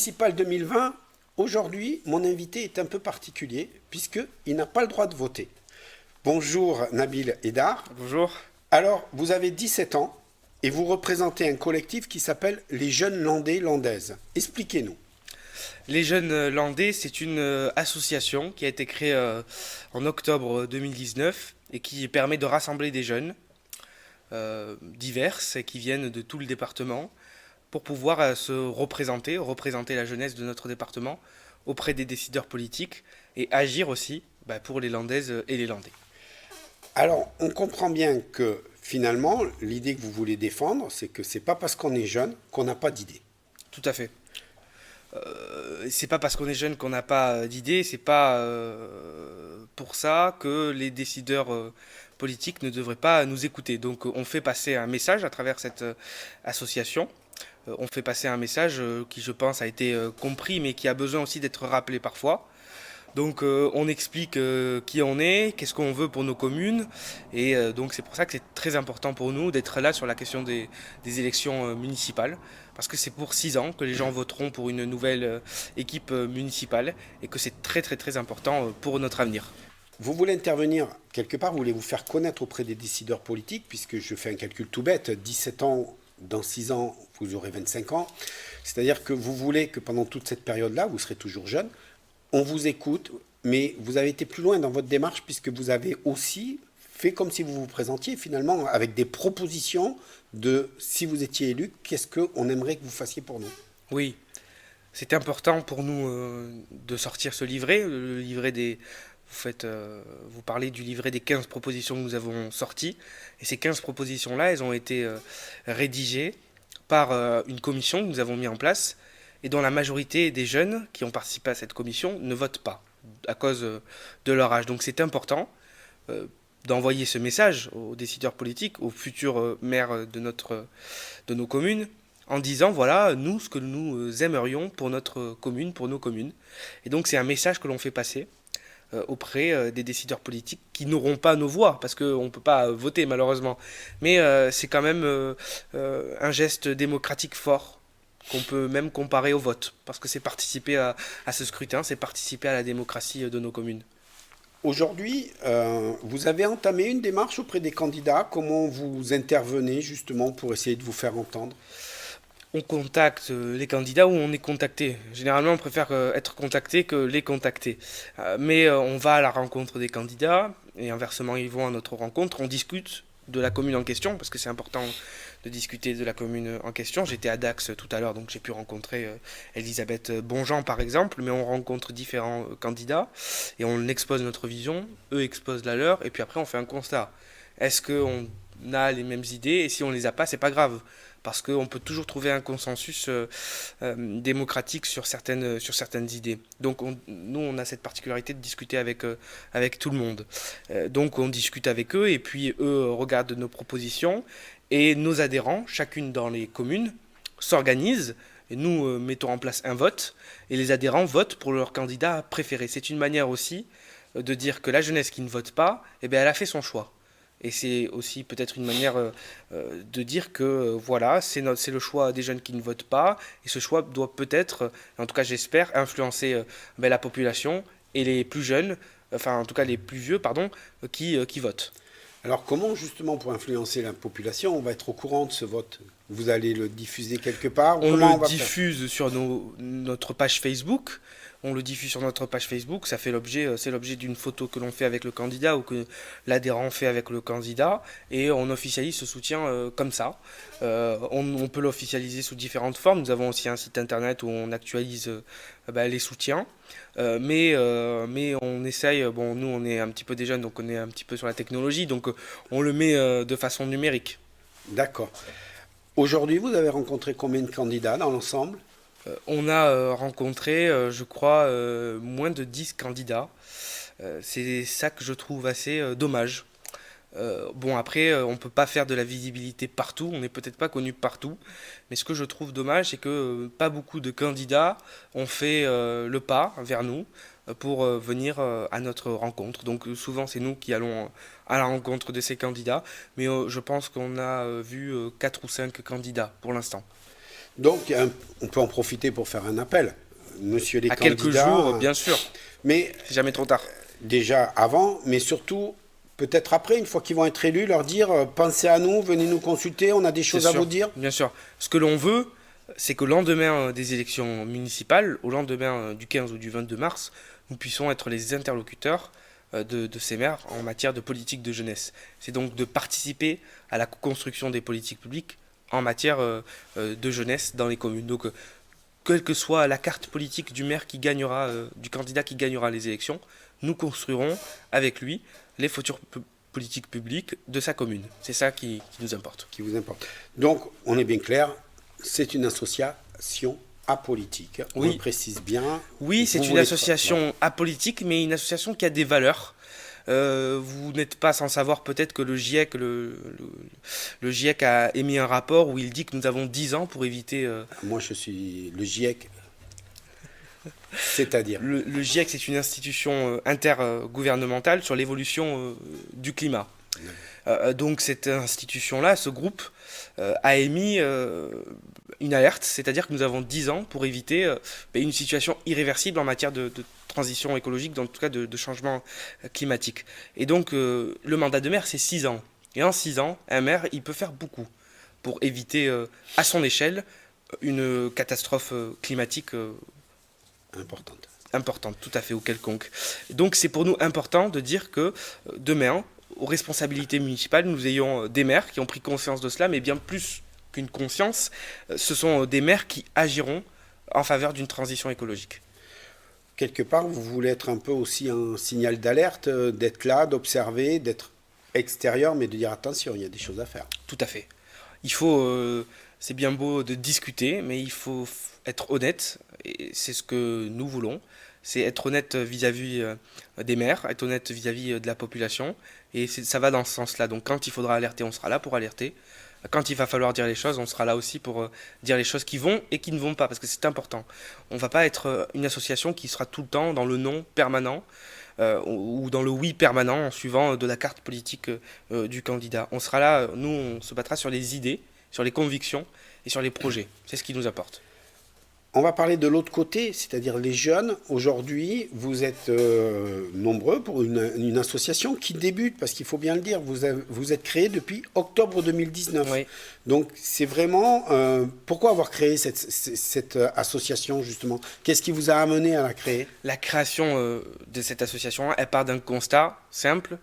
municipales 2020, aujourd'hui, mon invité est un peu particulier puisqu'il n'a pas le droit de voter. Bonjour Nabil Edar. Bonjour. Alors, vous avez 17 ans et vous représentez un collectif qui s'appelle les Jeunes Landais Landaises. Expliquez-nous. Les Jeunes Landais, c'est une association qui a été créée en octobre 2019 et qui permet de rassembler des jeunes divers et qui viennent de tout le département pour pouvoir se représenter la jeunesse de notre département auprès des décideurs politiques et agir aussi pour les Landaises et les Landais. Alors, on comprend bien que finalement, l'idée que vous voulez défendre, c'est que c'est pas parce qu'on est jeune qu'on n'a pas d'idée. Tout à fait. C'est pas parce qu'on est jeune qu'on n'a pas d'idées, c'est pas pour ça que les décideurs politiques ne devraient pas nous écouter. Donc on fait passer un message à travers cette association. On fait passer un message qui, je pense, a été compris, mais qui a besoin aussi d'être rappelé parfois. Donc on explique qui on est, qu'est-ce qu'on veut pour nos communes, et donc c'est pour ça que c'est très important pour nous d'être là sur la question des élections municipales, parce que c'est pour 6 ans que les gens voteront pour une nouvelle équipe municipale, et que c'est très très très important pour notre avenir. Vous voulez intervenir quelque part, vous voulez vous faire connaître auprès des décideurs politiques, puisque je fais un calcul tout bête, 17 ans, dans 6 ans, vous aurez 25 ans. C'est-à-dire que vous voulez que pendant toute cette période-là, vous serez toujours jeune, on vous écoute, mais vous avez été plus loin dans votre démarche, puisque vous avez aussi fait comme si vous vous présentiez finalement avec des propositions de, si vous étiez élu, qu'est-ce qu'on aimerait que vous fassiez pour nous. Oui, c'est important pour nous de sortir ce livret, le livret des... Vous parlez du livret des 15 propositions que nous avons sorties. Et ces 15 propositions-là, elles ont été rédigées par une commission que nous avons mis en place et dont la majorité des jeunes qui ont participé à cette commission ne votent pas à cause de leur âge. Donc c'est important d'envoyer ce message aux décideurs politiques, aux futurs maires de nos communes, en disant voilà, nous, ce que nous aimerions pour notre commune, pour nos communes. Et donc c'est un message que l'on fait passer auprès des décideurs politiques qui n'auront pas nos voix, parce qu'on ne peut pas voter malheureusement. Mais c'est quand même un geste démocratique fort qu'on peut même comparer au vote, parce que c'est participer à ce scrutin, c'est participer à la démocratie de nos communes. Aujourd'hui, vous avez entamé une démarche auprès des candidats. Comment vous intervenez justement pour essayer de vous faire entendre? On contacte les candidats ou on est contacté. Généralement, on préfère être contacté que les contacter. Mais on va à la rencontre des candidats et inversement, ils vont à notre rencontre. On discute de la commune en question parce que c'est important de discuter de la commune en question. J'étais à Dax tout à l'heure, donc j'ai pu rencontrer Elisabeth Bonjean par exemple, mais on rencontre différents candidats et on expose notre vision, eux exposent la leur et puis après on fait un constat. Est-ce qu'on a les mêmes idées et si on les a pas, c'est pas grave parce qu'on peut toujours trouver un consensus démocratique sur certaines idées. Donc nous, on a cette particularité de discuter avec tout le monde. Donc on discute avec eux, et puis eux regardent nos propositions, et nos adhérents, chacune dans les communes, s'organisent, et nous mettons en place un vote, et les adhérents votent pour leur candidat préféré. C'est une manière aussi de dire que la jeunesse qui ne vote pas, eh bien, elle a fait son choix. Et c'est aussi peut-être une manière de dire que voilà, c'est le choix des jeunes qui ne votent pas. Et ce choix doit peut-être, en tout cas j'espère, influencer la population et les plus jeunes, enfin en tout cas les plus vieux, pardon, qui votent. Alors comment justement pour influencer la population, on va être au courant de ce vote? Vous allez le diffuser quelque part? On Comment on le va faire? diffuse sur notre page Facebook. On le diffuse sur notre page Facebook. Ça fait l'objet, c'est l'objet d'une photo que l'on fait avec le candidat ou que l'adhérent fait avec le candidat, et on officialise ce soutien comme ça. On peut l'officialiser sous différentes formes. Nous avons aussi un site internet où on actualise les soutiens. Mais on essaye, bon nous on est un petit peu des jeunes donc on est un petit peu sur la technologie, donc on le met de façon numérique. D'accord. Aujourd'hui, vous avez rencontré combien de candidats dans l'ensemble? On a rencontré, je crois, moins de 10 candidats. C'est ça que je trouve assez dommage. Bon, après, on peut pas faire de la visibilité partout, on n'est peut-être pas connu partout, mais ce que je trouve dommage, c'est que pas beaucoup de candidats ont fait le pas vers nous pour venir à notre rencontre. Donc souvent, c'est nous qui allons à la rencontre de ces candidats, mais je pense qu'on a vu 4 ou 5 candidats pour l'instant. Donc, on peut en profiter pour faire un appel. Monsieur les À candidats... quelques jours, bien sûr. Mais C'est jamais trop tard. déjà avant, mais surtout peut-être après, une fois qu'ils vont être élus, leur dire pensez à nous, venez nous consulter, on a des choses à vous dire. Bien sûr. Ce que l'on veut, c'est qu'au lendemain des élections municipales, au lendemain du 15 ou du 22 mars, nous puissions être les interlocuteurs de ces maires en matière de politique de jeunesse. C'est donc de participer à la construction des politiques publiques en matière de jeunesse dans les communes. Donc, quelle que soit la carte politique du maire qui gagnera, du candidat qui gagnera les élections, nous construirons avec lui les futures politiques publiques de sa commune. C'est ça qui nous importe. Qui vous importe. Donc, on est bien clair, c'est une association apolitique. Oui. On le précise bien. Oui, c'est une association apolitique, mais une association qui a des valeurs. Vous n'êtes pas sans savoir peut-être que le GIEC, le GIEC a émis un rapport où il dit que nous avons 10 ans pour éviter... Moi, je suis le GIEC. C'est-à-dire le GIEC, c'est une institution intergouvernementale sur l'évolution du climat. Donc cette institution-là, ce groupe, a émis une alerte, c'est-à-dire que nous avons 10 ans pour éviter une situation irréversible en matière de transition écologique, en tout cas de changement climatique. Et donc le mandat de maire, c'est 6 ans. Et en 6 ans, un maire, il peut faire beaucoup pour éviter à son échelle une catastrophe climatique importante, tout à fait, ou quelconque. Donc c'est pour nous important de dire que demain, aux responsabilités municipales, nous ayons des maires qui ont pris conscience de cela, mais bien plus qu'une conscience, ce sont des maires qui agiront en faveur d'une transition écologique. Quelque part, vous voulez être un peu aussi un signal d'alerte, d'être là, d'observer, d'être extérieur, mais de dire attention, il y a des choses à faire. Tout à fait. Il faut, c'est bien beau de discuter, mais il faut être honnête, et c'est ce que nous voulons. C'est être honnête vis-à-vis des maires, être honnête vis-à-vis de la population, et ça va dans ce sens-là. Donc quand il faudra alerter, on sera là pour alerter. Quand il va falloir dire les choses, on sera là aussi pour dire les choses qui vont et qui ne vont pas, parce que c'est important. On ne va pas être une association qui sera tout le temps dans le non permanent ou dans le oui permanent en suivant de la carte politique du candidat. On sera là, nous, on se battra sur les idées, sur les convictions et sur les projets. C'est ce qui nous apporte. On va parler de l'autre côté, c'est-à-dire les jeunes. Aujourd'hui, vous êtes nombreux pour une association qui débute, parce qu'il faut bien le dire, vous êtes créé depuis octobre 2019. Oui. Donc c'est vraiment... pourquoi avoir créé cette association, justement? Qu'est-ce qui vous a amené à la créer? La création de cette association, elle part d'un constat simple,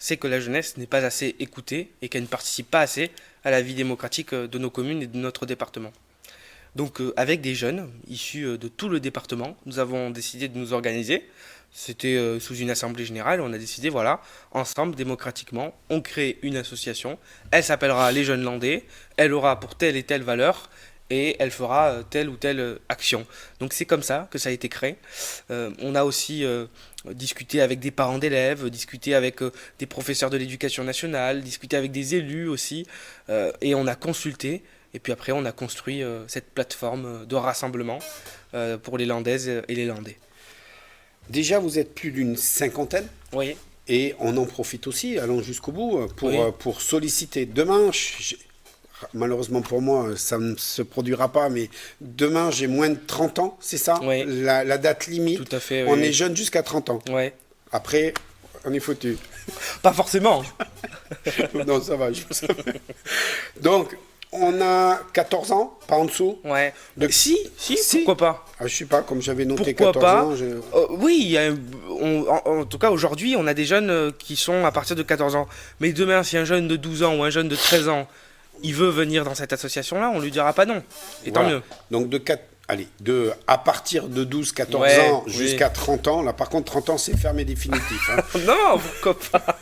c'est que la jeunesse n'est pas assez écoutée et qu'elle ne participe pas assez à la vie démocratique de nos communes et de notre département. Donc avec des jeunes issus de tout le département, nous avons décidé de nous organiser. C'était sous une assemblée générale, on a décidé, voilà, ensemble, démocratiquement, on crée une association. Elle s'appellera Les Jeunes Landais, elle aura pour telle et telle valeur, et elle fera telle ou telle action. Donc c'est comme ça que ça a été créé. On a aussi discuté avec des parents d'élèves, discuté avec des professeurs de l'éducation nationale, discuté avec des élus aussi, et on a consulté. Et puis après, on a construit cette plateforme de rassemblement pour les Landaises et les Landais. Déjà, vous êtes plus d'une cinquantaine. Oui. Et on en profite aussi, allons jusqu'au bout, Oui. pour solliciter. Demain, malheureusement pour moi, ça ne se produira pas, mais demain, j'ai moins de 30 ans, c'est ça? Oui. La date limite. Tout à fait, On oui. est jeune jusqu'à 30 ans. Ouais. Après, on est foutu. Pas forcément. Non, ça va. Donc, on a 14 ans, pas en dessous. Ouais. De- Si, pourquoi pas. Ah, je sais pas, comme j'avais noté Pourquoi 14 pas ans. Oui, il y a, en tout cas aujourd'hui, on a des jeunes qui sont à partir de 14 ans. Mais demain, si un jeune de 12 ans ou un jeune de 13 ans, il veut venir dans cette association-là, on lui dira pas non. Et tant Voilà. mieux. Donc à partir de 12-14 Ouais, ans oui. jusqu'à 30 ans, là par contre 30 ans c'est fermé définitif. Hein. Non, pourquoi pas.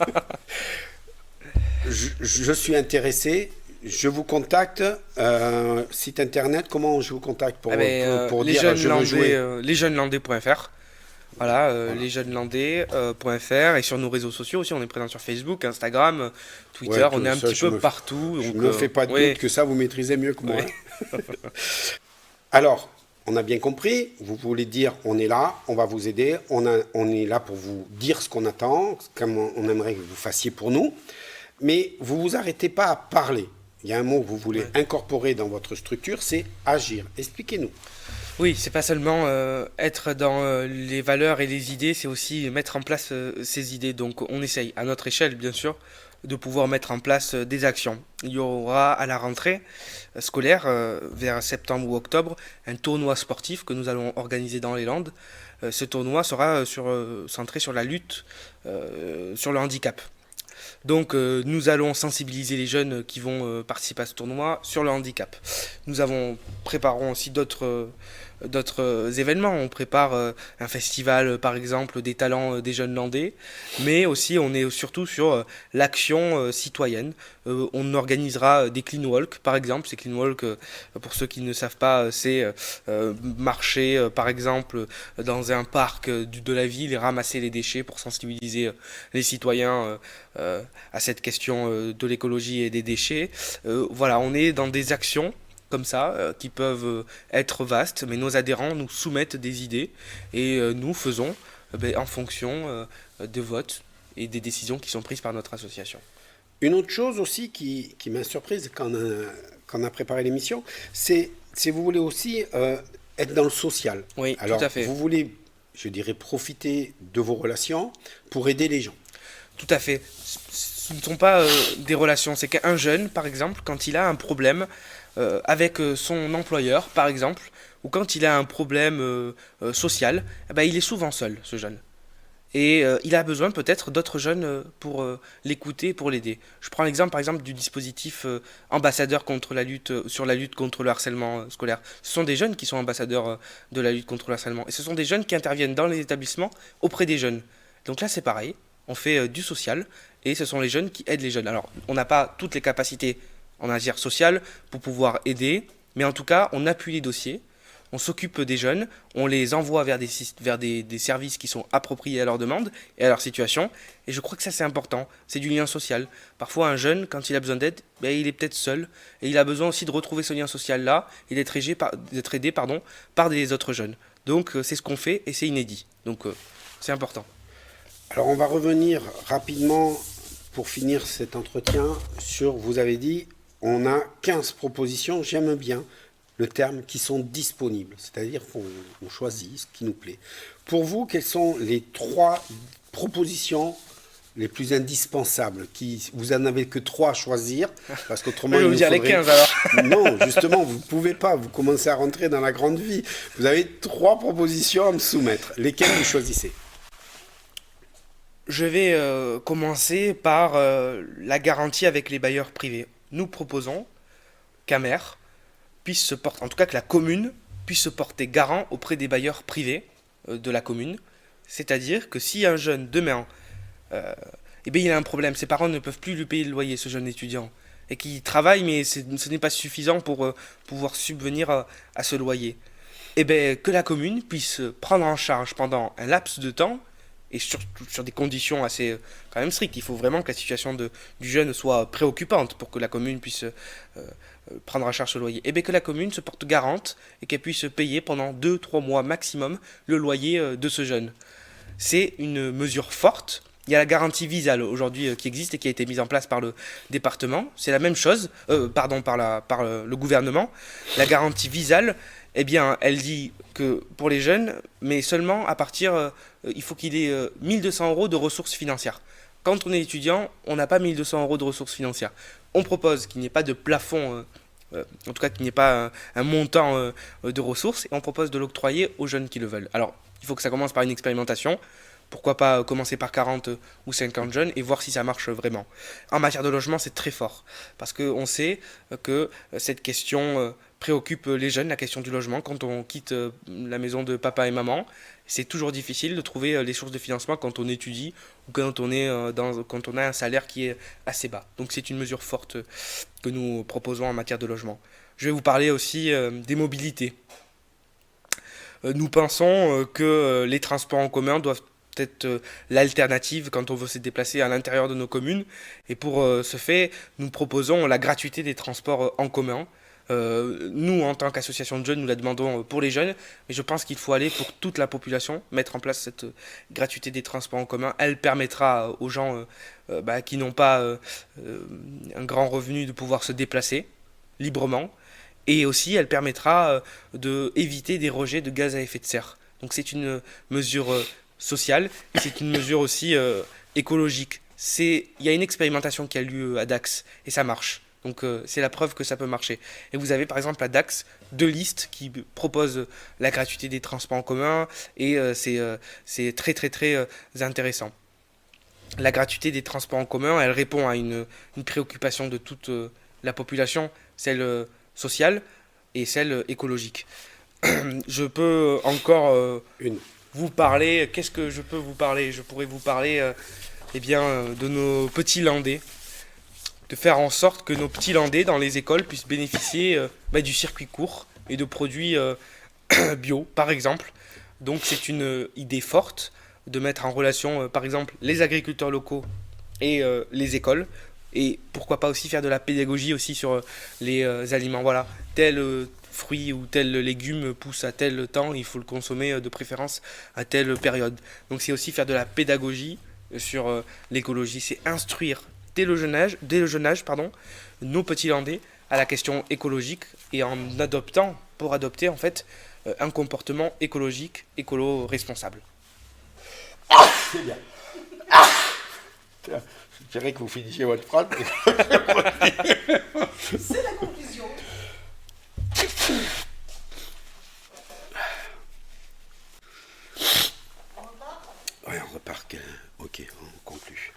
Je suis intéressé, je vous contacte, site internet, comment je vous contacte pour dire je veux jouer lesjeuneslandais.fr. Voilà, lesjeuneslandais.fr et sur nos réseaux sociaux aussi, on est présent sur Facebook, Instagram, Twitter, Ouais, on est un ça, petit peu partout. Je donc, ne me fais pas de ouais. doute que ça vous maîtrisez mieux que moi. Ouais. Alors, on a bien compris, vous voulez dire on est là, on va vous aider, on est là pour vous dire ce qu'on attend, comme on aimerait que vous fassiez pour nous, mais vous ne vous arrêtez pas à parler. il y a un mot que vous voulez Ouais. incorporer dans votre structure, c'est agir. Expliquez-nous. Oui, c'est pas seulement être dans les valeurs et les idées, c'est aussi mettre en place ces idées. Donc on essaye, à notre échelle bien sûr, de pouvoir mettre en place des actions. Il y aura à la rentrée scolaire, vers septembre ou octobre, un tournoi sportif que nous allons organiser dans les Landes. Ce tournoi sera centré sur la lutte sur le handicap. Donc nous allons sensibiliser les jeunes qui vont participer à ce tournoi sur le handicap. Préparons aussi d'autres événements. On prépare un festival, par exemple, des talents des jeunes landais, mais aussi on est surtout sur l'action citoyenne. On organisera des clean walk, par exemple. Ces clean walk, pour ceux qui ne savent pas, c'est marcher, par exemple, dans un parc de la ville et ramasser les déchets pour sensibiliser les citoyens à cette question de l'écologie et des déchets. Voilà, on est dans des actions comme ça, qui peuvent être vastes, mais nos adhérents nous soumettent des idées et nous faisons en fonction de votes et des décisions qui sont prises par notre association. Une autre chose aussi qui m'a surprise quand on a préparé l'émission, c'est vous voulez aussi être dans le social. Oui, Alors, tout à fait. vous voulez, je dirais, profiter de vos relations pour aider les gens. Tout à fait. Ce ne sont pas des relations, c'est qu'un jeune, par exemple, quand il a un problème avec son employeur, par exemple, ou quand il a un problème social, eh ben, il est souvent seul, ce jeune. Et il a besoin peut-être d'autres jeunes pour l'écouter, pour l'aider. Je prends l'exemple par exemple du dispositif ambassadeur contre la lutte, sur la lutte contre le harcèlement scolaire. Ce sont des jeunes qui sont ambassadeurs de la lutte contre le harcèlement. Et ce sont des jeunes qui interviennent dans les établissements auprès des jeunes. Donc là c'est pareil, on fait du social et ce sont les jeunes qui aident les jeunes. Alors on n'a pas toutes les capacités en matière sociale pour pouvoir aider, mais en tout cas on appuie les dossiers. On s'occupe des jeunes, on les envoie vers des services qui sont appropriés à leurs demandes et à leur situation. Et je crois que ça c'est important, c'est du lien social. Parfois un jeune, quand il a besoin d'aide, ben, il est peut-être seul. Et il a besoin aussi de retrouver ce lien social-là et d'être aidé par des autres jeunes. Donc c'est ce qu'on fait et c'est inédit. Donc c'est important. Alors, on va revenir rapidement pour finir cet entretien sur, vous avez dit, on a 15 propositions, j'aime bien le terme, qui sont disponibles, c'est-à-dire qu'on choisit ce qui nous plaît. Pour vous, quelles sont les 3 propositions les plus indispensables vous en avez que 3 à choisir, parce qu'autrement Je vais il vous nous dire les faudrait... 15 alors. Non, justement, vous ne pouvez pas, vous commencez à rentrer dans la grande vie. Vous avez 3 propositions à me soumettre. Lesquelles vous choisissez? Je vais commencer par la garantie avec les bailleurs privés. Nous proposons qu'un maire puisse se porter, en tout cas que la commune puisse se porter garant auprès des bailleurs privés de la commune. C'est-à-dire que si un jeune demain, eh bien, il a un problème, ses parents ne peuvent plus lui payer le loyer, ce jeune étudiant, et qui travaille mais ce n'est pas suffisant pour pouvoir subvenir à ce loyer, eh bien, que la commune puisse prendre en charge pendant un laps de temps et sur des conditions assez quand même strictes. Il faut vraiment que la situation du jeune soit préoccupante pour que la commune puisse prendre en charge ce loyer. Et bien que la commune se porte garante et qu'elle puisse payer pendant 2-3 mois maximum le loyer de ce jeune. C'est une mesure forte. Il y a la garantie Visale aujourd'hui qui existe et qui a été mise en place par le département. C'est la même chose, par le gouvernement. La garantie Visale, eh bien, elle dit que pour les jeunes, mais seulement à partir, il faut qu'il ait 1200 euros de ressources financières. Quand on est étudiant, on n'a pas 1200 euros de ressources financières. On propose qu'il n'y ait pas de plafond, en tout cas qu'il n'y ait pas un montant de ressources, et on propose de l'octroyer aux jeunes qui le veulent. Alors, il faut que ça commence par une expérimentation. Pourquoi pas commencer par 40 ou 50 jeunes et voir si ça marche vraiment. En matière de logement, c'est très fort. Parce qu'on sait que cette question préoccupe les jeunes, la question du logement. Quand on quitte la maison de papa et maman, c'est toujours difficile de trouver les sources de financement quand on étudie ou quand on a un salaire qui est assez bas. Donc c'est une mesure forte que nous proposons en matière de logement. Je vais vous parler aussi des mobilités. Nous pensons que les transports en commun doivent être l'alternative quand on veut se déplacer à l'intérieur de nos communes. Et pour ce fait, nous proposons la gratuité des transports en commun Nous, en tant qu'association de jeunes, nous la demandons pour les jeunes, mais je pense qu'il faut aller pour toute la population, mettre en place cette gratuité des transports en commun. Elle permettra aux gens qui n'ont pas un grand revenu de pouvoir se déplacer librement. Et aussi, elle permettra d'éviter des rejets de gaz à effet de serre. Donc c'est une mesure sociale, et c'est une mesure aussi écologique. Il y a une expérimentation qui a lieu à Dax, et ça marche. Donc c'est la preuve que ça peut marcher. Et vous avez par exemple à Dax 2 listes qui proposent la gratuité des transports en commun, et c'est très très très intéressant. La gratuité des transports en commun, elle répond à une préoccupation de toute la population, celle sociale et celle écologique. Je peux encore vous parler. Qu'est-ce que je peux vous parler? Je pourrais vous parler de nos petits landais. De faire en sorte que nos petits landais dans les écoles puissent bénéficier du circuit court et de produits bio, par exemple. Donc c'est une idée forte de mettre en relation, par exemple, les agriculteurs locaux et les écoles. Et pourquoi pas aussi faire de la pédagogie aussi sur les aliments. Voilà, tel fruit ou tel légume pousse à tel temps, il faut le consommer de préférence à telle période. Donc c'est aussi faire de la pédagogie sur l'écologie, c'est instruire dès le jeune âge, nos petits landais à la question écologique et pour adopter en fait un comportement écologique, écolo-responsable. C'est bien. Je dirais que vous finissiez votre phrase. C'est la conclusion. Ouais, on repart. Ok, on conclut.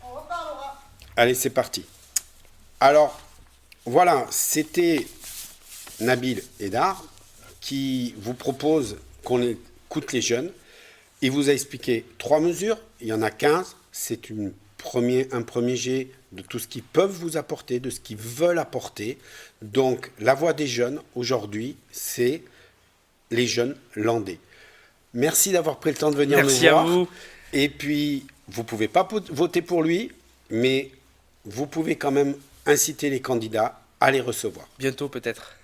On reparlera. Allez, c'est parti. Alors, voilà, c'était Nabil Edar qui vous propose qu'on écoute les jeunes. Il vous a expliqué 3 mesures, il y en a 15. C'est un premier jet de tout ce qu'ils peuvent vous apporter, de ce qu'ils veulent apporter. Donc, la voix des jeunes, aujourd'hui, c'est les jeunes landais. Merci d'avoir pris le temps de venir nous voir. Merci à vous. Et puis, vous ne pouvez pas voter pour lui, mais vous pouvez quand même inciter les candidats à les recevoir. Bientôt peut-être.